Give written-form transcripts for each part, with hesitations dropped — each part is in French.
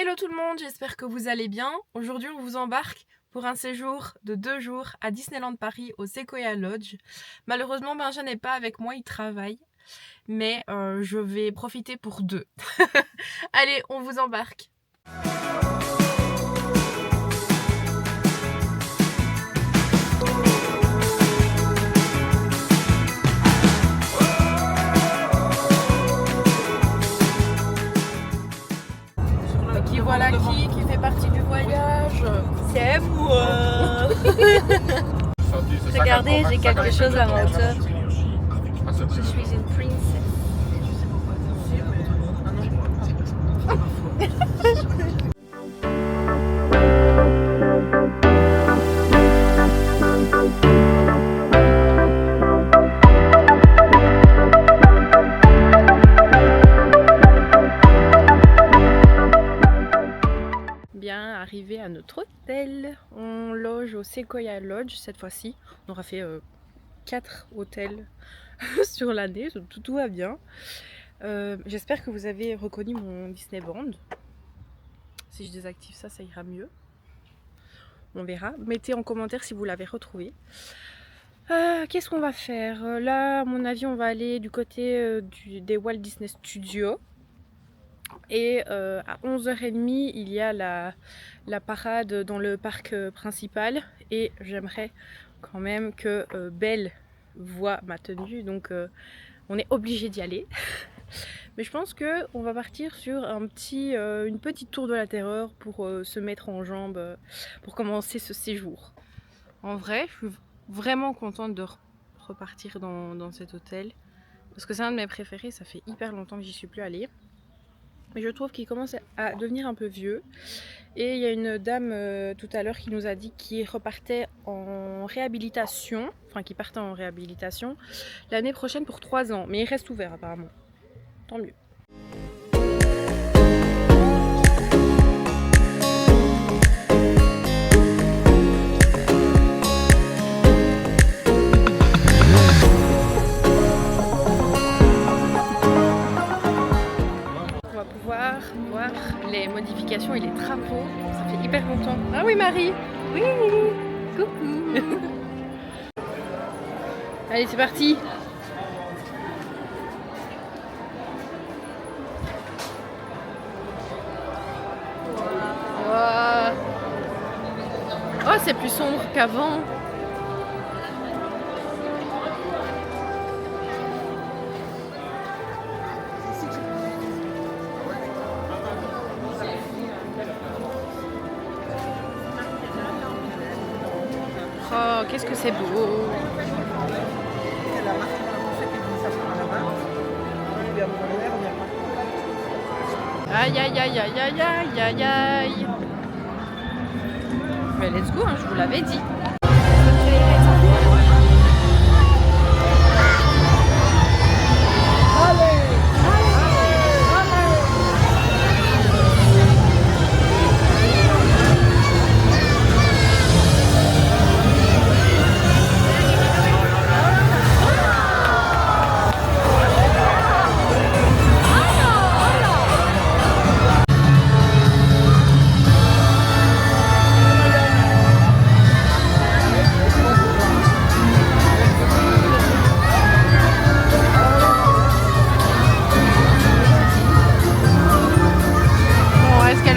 Hello tout le monde, j'espère que vous allez bien. Aujourd'hui on vous embarque pour un séjour de 2 jours à Disneyland Paris au Sequoia Lodge. Malheureusement Benjamin n'est pas avec moi, il travaille, mais je vais profiter pour 2. Allez, on vous embarque. Qui voilà qui fait partie du voyage. C'est moi. Regardez, j'ai quelque chose à ma hauteur. Je suis une princesse. Bien arrivé à notre hôtel, on loge au Sequoia Lodge cette fois-ci. On aura fait 4 hôtels sur l'année, tout va bien. J'espère que vous avez reconnu mon Disney Band. Si je désactive ça, ça ira mieux. On verra. Mettez en commentaire si vous l'avez retrouvé. Qu'est-ce qu'on va faire? Là, à mon avis, on va aller du côté des Walt Disney Studios. Et à 11h30, il y a la parade dans le parc principal. Et j'aimerais quand même que Belle voit ma tenue. Donc on est obligé d'y aller. Mais je pense qu'on va partir sur une petite tour de la terreur pour se mettre en jambes pour commencer ce séjour. En vrai, je suis vraiment contente de repartir dans cet hôtel. Parce que c'est un de mes préférés, ça fait hyper longtemps que j'y suis plus allée. Mais je trouve qu'il commence à devenir un peu vieux. Et il y a une dame tout à l'heure qui nous a dit qu'il repartait en réhabilitation, enfin qui partait en réhabilitation l'année prochaine pour 3 ans. Mais il reste ouvert apparemment. Tant mieux. Pouvoir voir les modifications et les travaux. Ça fait hyper longtemps. Ah oui Marie. Oui, coucou. Allez, c'est parti. Wow. Oh, c'est plus sombre qu'avant. Oh, qu'est-ce que c'est beau! Aïe aïe aïe aïe aïe aïe aïe aïe! Mais let's go, hein, je vous l'avais dit!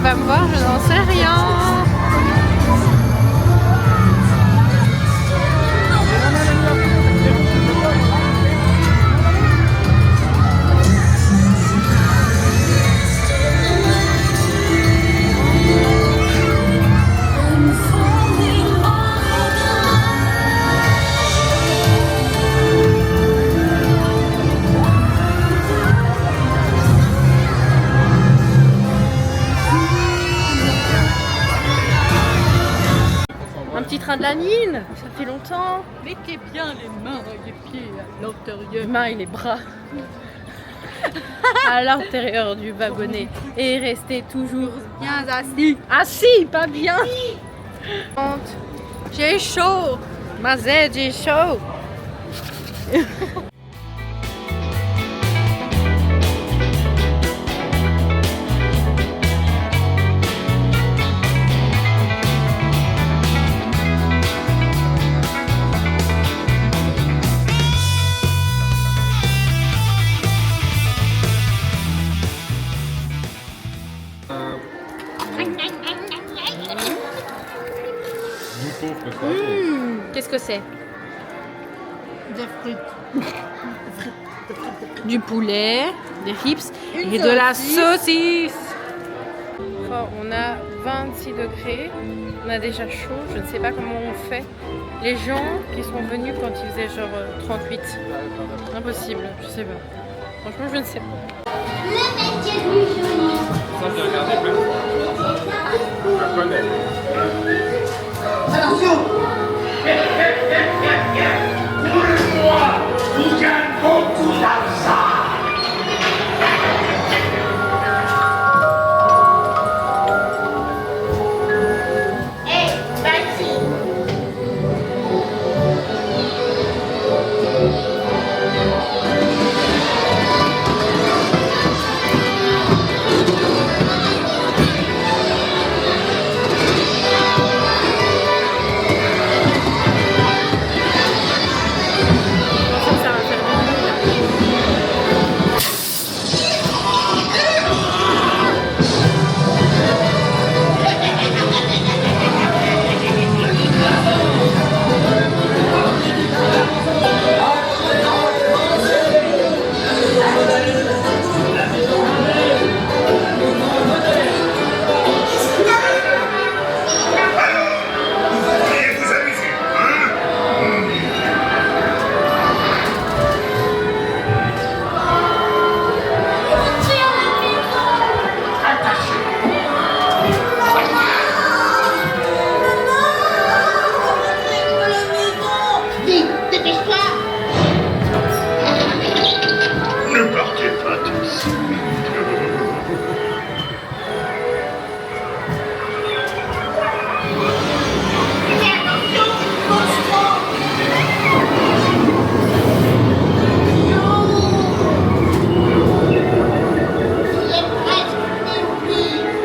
Va me voir, je n'en sais rien. Train de la mine, ça fait longtemps. Mettez bien les mains et les pieds à l'intérieur. Les mains et les bras à l'intérieur du wagonnet et restez toujours Bien assis. assis, pas bien. J'ai chaud, Mazette, j'ai chaud. Qu'est-ce que c'est? Des frites. Du poulet, des rips et de la saucisse. On a 26 degrés, on a déjà chaud, je ne sais pas comment on fait. Les gens qui sont venus quand il faisait genre 38, impossible, je sais pas. Franchement, je ne sais pas. Le métier du joli. Ça, j'ai regardé plein de fois. Je connais. Attention. Moi, vous gagne beaucoup d'argent. Hey, vas-y. Ça va faire du bruit, là. Allez, vous amusez, hein? Vite, dépêche-toi. Ne partez pas tout de suite.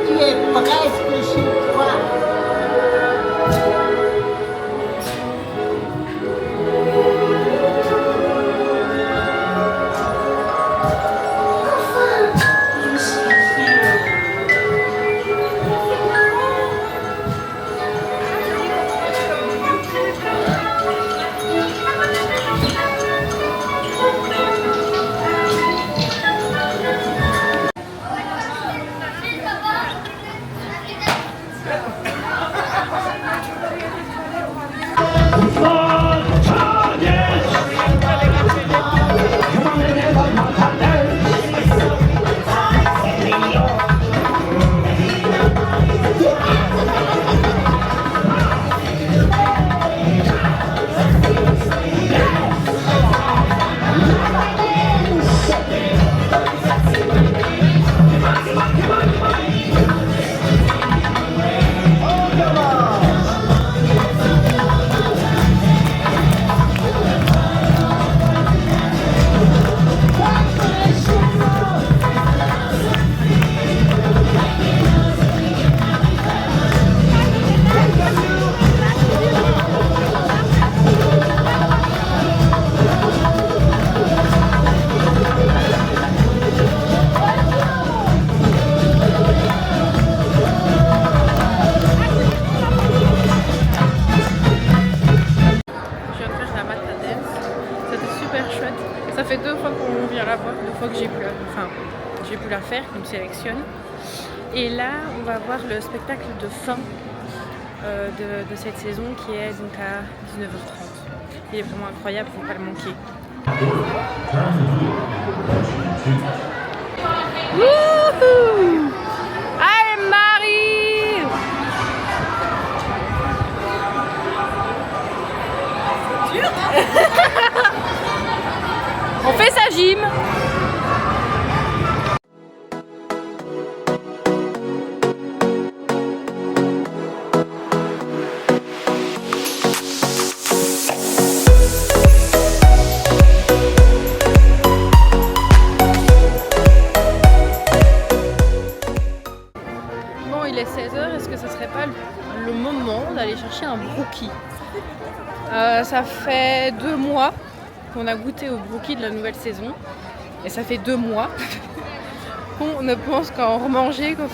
Tu es presque chez toi. Ça fait 2 fois qu'on vient la voir, 2 fois que j'ai pu la faire, qu'on me sélectionne. Et là, on va voir le spectacle de fin de cette saison qui est donc à 19h30. Il est vraiment incroyable, il ne faut pas le manquer. Wouhou! Allez Marie! On fait sa gym. Bon, il est 16h, est-ce que ce serait pas le moment d'aller chercher un brookie? Ça fait 2 mois qu'on a goûté au brookie de la nouvelle saison et ça fait 2 mois qu'on ne pense qu'à en remanger quand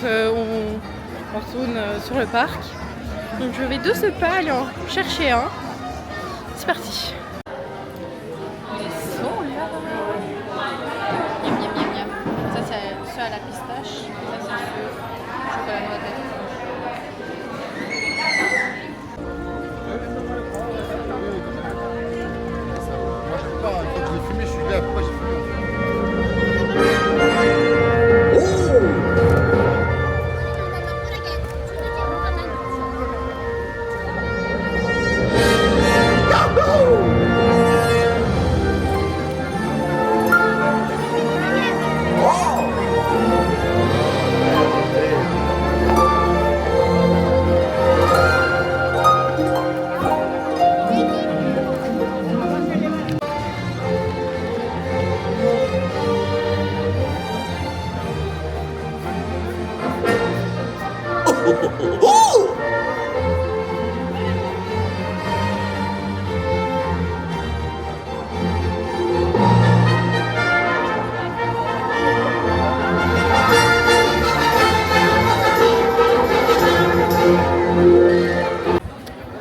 On retourne sur le parc. Donc je vais de ce pas aller en chercher un. C'est parti. Ils sont là. Miam, miam, miam, miam. Ça c'est ceux à la pistache. Ça c'est ceux chocolat noisette. Moi j'aime pas, quand j'ai fumé, je suis là. Pourquoi j'ai fumé?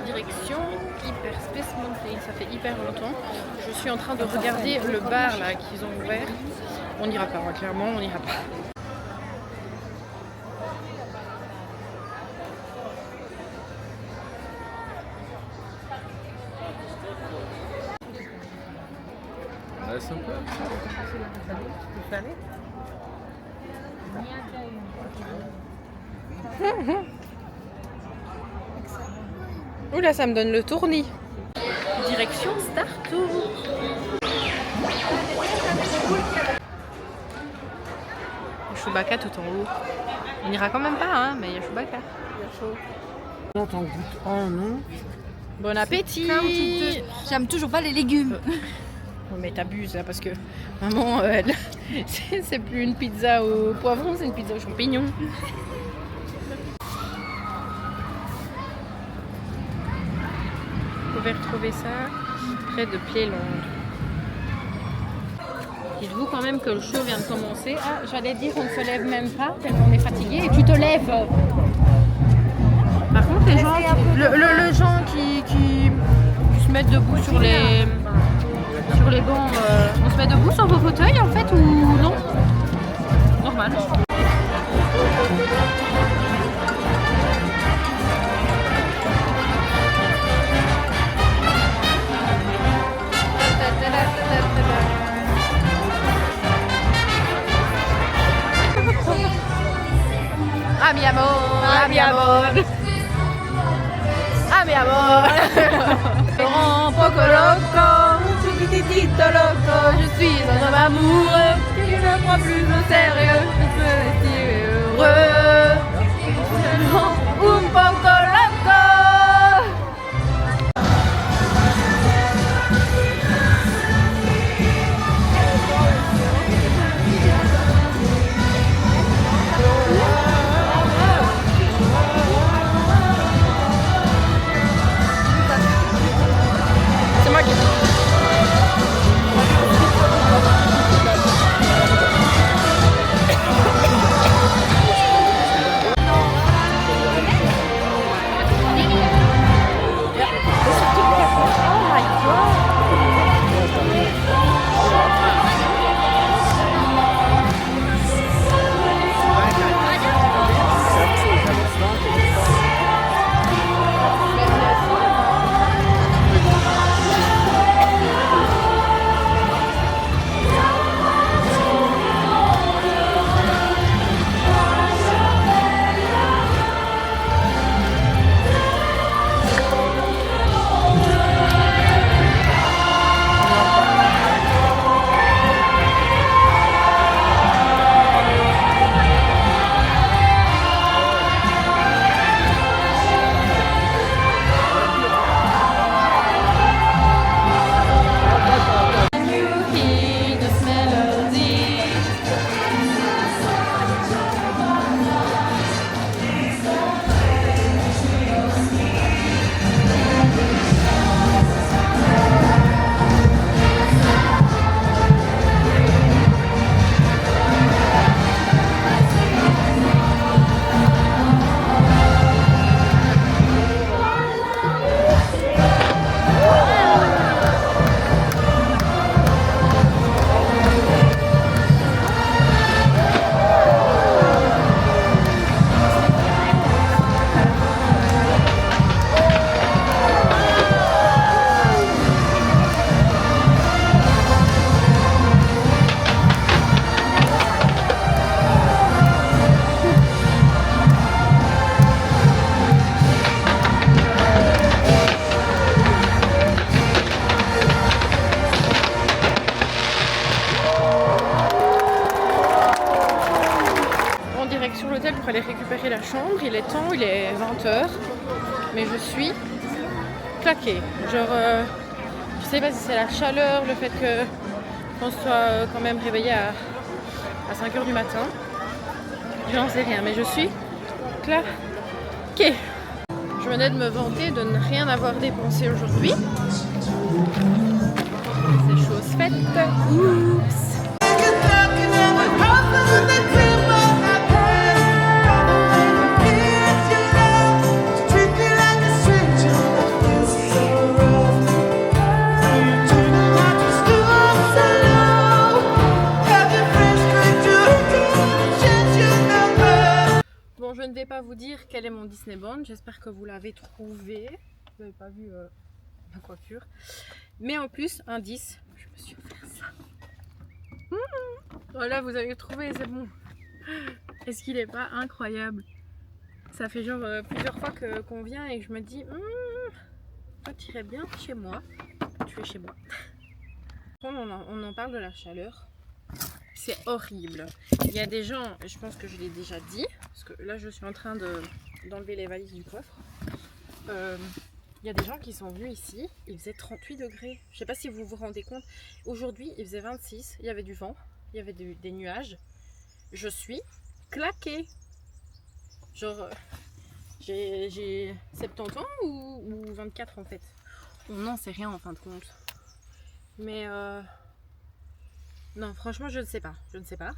Direction Hyper Space Mountain, ça fait hyper longtemps. Je suis en train de regarder le bar là qu'ils ont ouvert. On n'ira pas, moi, clairement, on n'ira pas. Ouais, sympa. Oula, ça me donne le tournis. Direction Star Tour. Chewbacca tout en haut. On n'ira quand même pas, hein, mais il y a Chewbacca. Non, t'en goûtes un, non? Bon appétit. J'aime toujours pas les légumes. Non mais t'abuses là parce que maman, elle, c'est plus une pizza au poivron, c'est une pizza aux champignons. Vous pouvez retrouver ça près de Playland. Dites-vous quand même que le show vient de commencer. Ah, j'allais dire on ne se lève même pas tellement on est fatigué et tu te lèves. Par contre les gens, le gens qui se mettent debout sur les bancs, on se met debout sur vos fauteuils en fait ou non? Normal. Ah mi amor, ah mi amor, ah mi amor. Laurent Poco Loco, chiquititito loco, je suis un homme amoureux qui ne prend plus au sérieux, je peux rester heureux. Un poco loco. C'est moi qui... temps, il est 20h, mais je suis claquée. Genre, je sais pas si c'est la chaleur, le fait que on soit quand même réveillé à 5h du matin. J'en sais rien, mais je suis claquée. Je venais de me vanter de ne rien avoir dépensé aujourd'hui. C'est chose faite. Oups. Bon, je ne vais pas vous dire quel est mon Disney Bond. J'espère que vous l'avez trouvé. Vous n'avez pas vu ma coiffure. Mais en plus, indice, je me suis offert ça. Voilà, vous avez trouvé, c'est bon. Est-ce qu'il n'est pas incroyable? Ça fait genre plusieurs fois qu'on vient et que je me dis toi tu irais bien chez moi. Tu es chez moi. On en parle de la chaleur. C'est horrible. Il y a des gens, je pense que je l'ai déjà dit, parce que là je suis en train d'enlever les valises du coffre. Il y a des gens qui sont venus ici, il faisait 38 degrés. Je sais pas si vous vous rendez compte. Aujourd'hui, il faisait 26, il y avait du vent, il y avait des nuages. Je suis claquée. Genre, j'ai 70 ans ou 24 en fait. On n'en sait rien en fin de compte. Mais non, franchement, je ne sais pas. Je ne sais pas.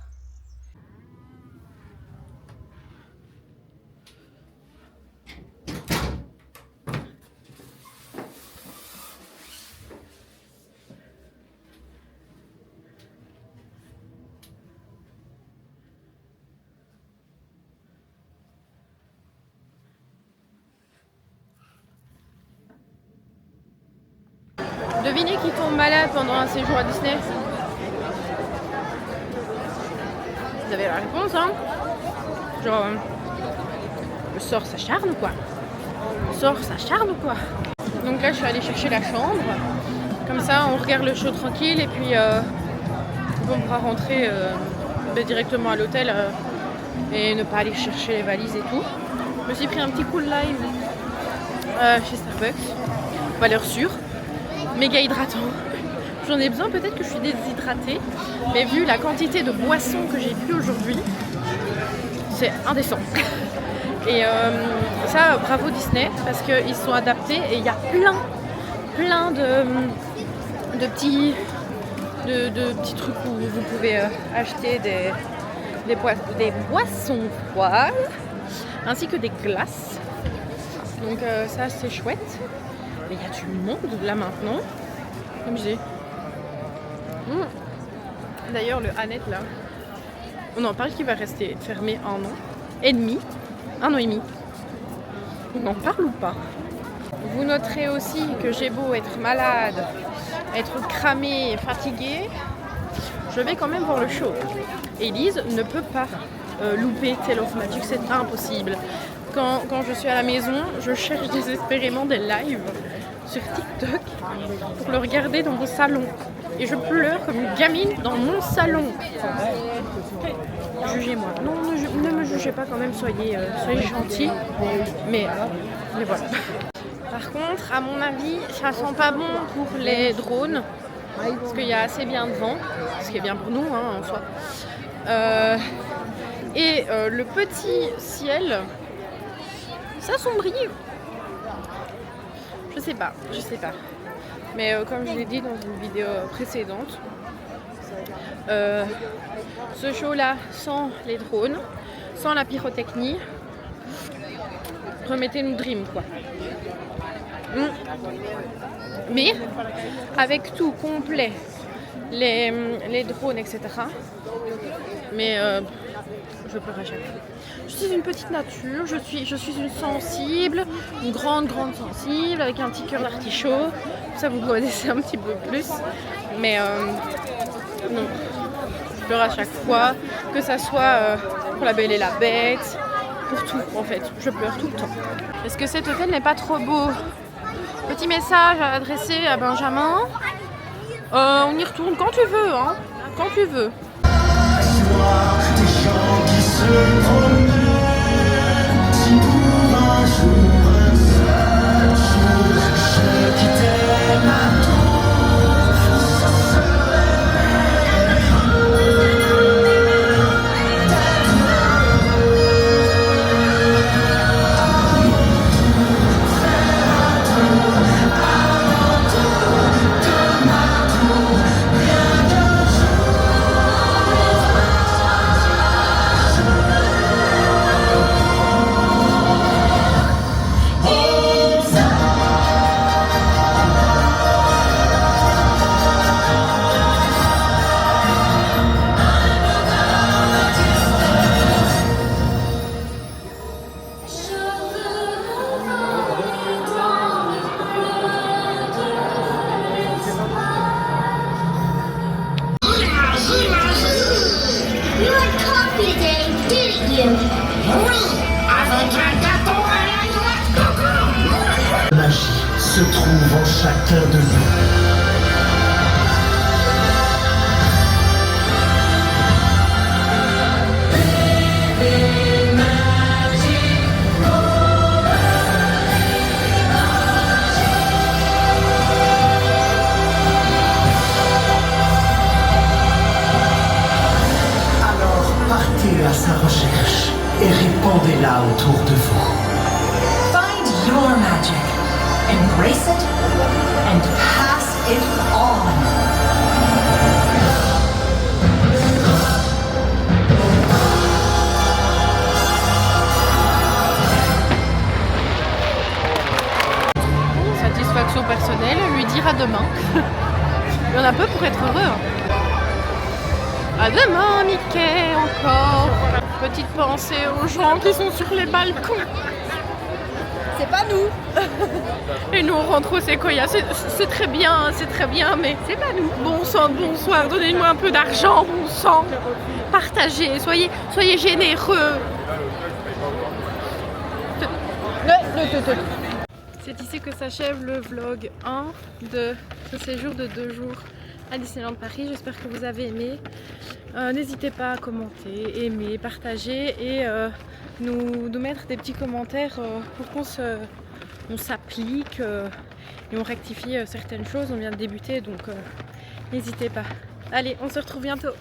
Devinez qui tombe malade pendant un séjour à Disney? Vous avez la réponse, hein? Genre, le sort s'acharne ou quoi? Le sort s'acharne ou quoi? Donc là, je suis allée chercher la chambre. Comme ça, on regarde le show tranquille et puis on pourra rentrer directement à l'hôtel et ne pas aller chercher les valises et tout. Je me suis pris un petit cool live chez Starbucks, valeur sûre. Méga hydratant. J'en ai besoin, peut-être que je suis déshydratée, mais vu la quantité de boissons que j'ai bu aujourd'hui, c'est indécent. Et ça, bravo Disney, parce qu'ils sont adaptés et il y a plein de petits trucs où vous pouvez acheter des boissons froides, ainsi que des glaces. Donc ça, c'est chouette. Mais il y a du monde là maintenant, comme je dis. D'ailleurs, le Annette là, on en parle qu'il va rester fermé 1 an et demi. On en parle ou pas? Vous noterez aussi que j'ai beau être malade, être cramée et fatiguée, je vais quand même voir le show. Élise ne peut pas louper Tale of Magic, c'est impossible. Quand je suis à la maison, je cherche désespérément des lives sur TikTok pour le regarder dans mon salon. Et je pleure comme une gamine dans mon salon. Jugez-moi. Non, ne me jugez pas quand même, soyez gentils. Mais voilà. Par contre, à mon avis, ça sent pas bon pour les drones. Parce qu'il y a assez bien de vent. Ce qui est bien pour nous, hein, en soi. Et le petit ciel s'assombrit. Je sais pas. Mais comme je l'ai dit dans une vidéo précédente, ce show-là, sans les drones, sans la pyrotechnie, remettez-nous Dream, quoi. Mais avec tout complet, les drones, etc. Mais je pleure à chaque fois. Je suis une petite nature, je suis une sensible, une grande sensible, avec un petit cœur d'artichaut. Ça, vous connaissez un petit peu plus. Mais non, je pleure à chaque fois, que ça soit pour La Belle et la Bête, pour tout en fait. Je pleure tout le temps. Est-ce que cet hôtel n'est pas trop beau? Petit message à adresser à Benjamin. On y retourne quand tu veux, hein. Quand tu veux. Des gens qui se promènent, si vous trouve en chacun de nous. Alors partez à sa recherche et répandez-la autour de vous. Find your magic, embrace it, and pass it on. Satisfaction personnelle, lui dire à demain. Il y en a peu pour être heureux. Hein. À demain, Mickey, encore. Petite pensée aux gens qui sont sur les balcons. C'est pas nous. Et nous on rentre au Sequoia, c'est très bien, mais c'est pas nous. Bon sang, bonsoir, donnez-moi un peu d'argent, bon sang. Partagez, soyez généreux. C'est ici que s'achève le vlog 1 de ce séjour de 2 jours à Disneyland Paris. J'espère que vous avez aimé. N'hésitez pas à commenter, aimer, partager et nous mettre des petits commentaires pour qu'on s'applique et on rectifie certaines choses. On vient de débuter donc n'hésitez pas. Allez, on se retrouve bientôt.